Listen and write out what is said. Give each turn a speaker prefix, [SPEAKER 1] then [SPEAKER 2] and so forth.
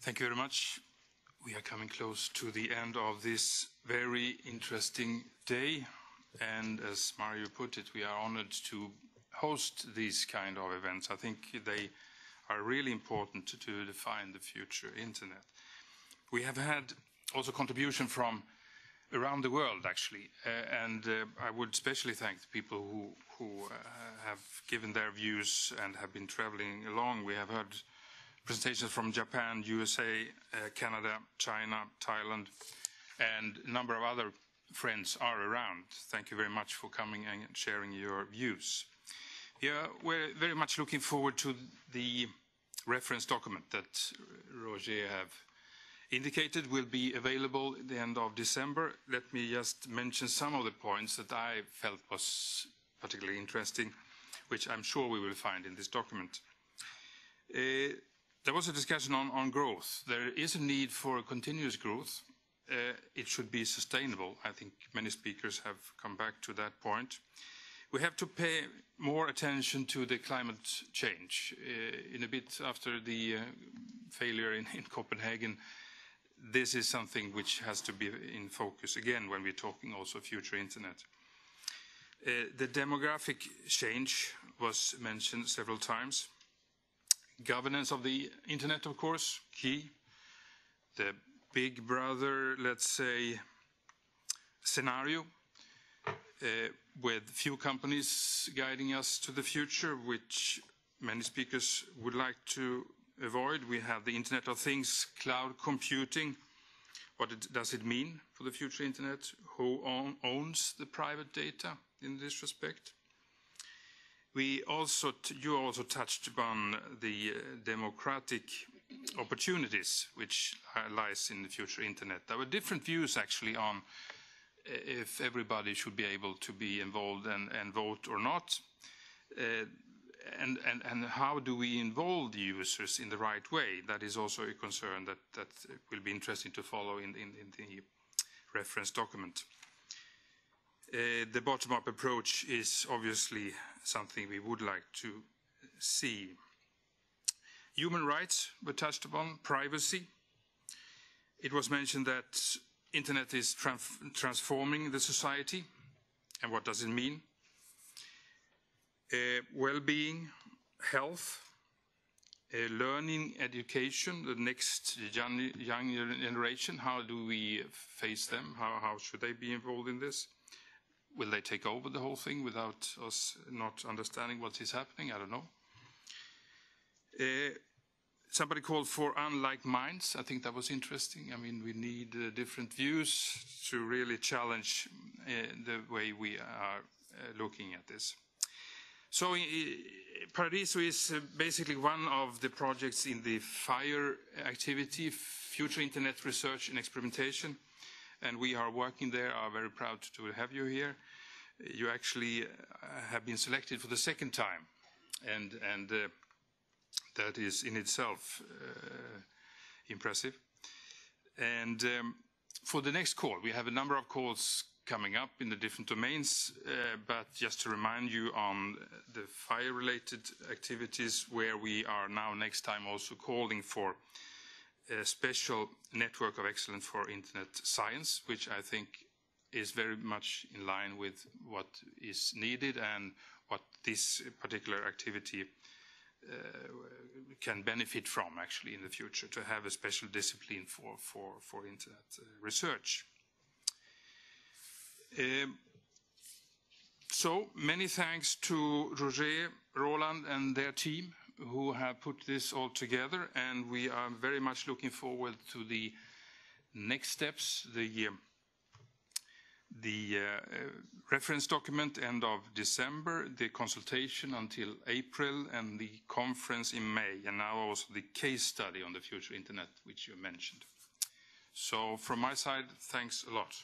[SPEAKER 1] Thank you very much. We are coming close to the end of this very interesting day. And as Mario put it, we are honored to host these kind of events. I think they are really important to define the future internet. We have had also contribution from around the world, actually, and I would especially thank the people who have given their views and have been traveling along. We have heard presentations from Japan, USA, Canada, China, Thailand, and a number of other friends are around. Thank you very much for coming and sharing your views. Yeah, we're very much looking forward to the reference document that Roger have indicated will be available at the end of December. Let me just mention some of the points that I felt was particularly interesting, which I'm sure we will find in this document. There was a discussion on growth. There is a need for continuous growth. It should be sustainable. I think many speakers have come back to that point. We have to pay more attention to the climate change. In a bit after the failure in Copenhagen, this is something which has to be in focus again when we're talking also future internet. The demographic change was mentioned several times. Governance of the internet, of course, key. The big brother, let's say, scenario with few companies guiding us to the future, which many speakers would like to avoid. We have the Internet of Things, cloud computing. What does it mean for the future internet? Who owns the private data in this respect? You also touched upon the democratic opportunities which lies in the future internet. There were different views actually on if everybody should be able to be involved and vote or not. And how do we involve the users in the right way? That is also a concern that will be interesting to follow in the reference document. The bottom-up approach is obviously something we would like to see. Human rights were touched upon, privacy. It was mentioned that internet is transforming the society, and what does it mean? Well-being, health, learning, education, the next young generation, how do we face them? How should they be involved in this? Will they take over the whole thing without us not understanding what is happening? I don't know. Somebody called for unlike minds. I think that was interesting. I mean, we need different views to really challenge the way we are looking at this. So Paradiso is basically one of the projects in the FIRE activity, Future Internet Research and Experimentation. And we are working there, are very proud to have you here. You actually have been selected for the second time. And that is in itself impressive. And for the next call, we have a number of calls coming up in the different domains, but just to remind you on the FIRE-related activities, where we are now next time also calling for a special network of excellence for internet science, which I think is very much in line with what is needed and what this particular activity can benefit from actually in the future, to have a special discipline for internet research. So many thanks to Roger, Roland and their team who have put this all together, and we are very much looking forward to the next steps, the reference document end of December, the consultation until April, and the conference in May, and now also the case study on the future internet, which you mentioned. So from my side, thanks a lot.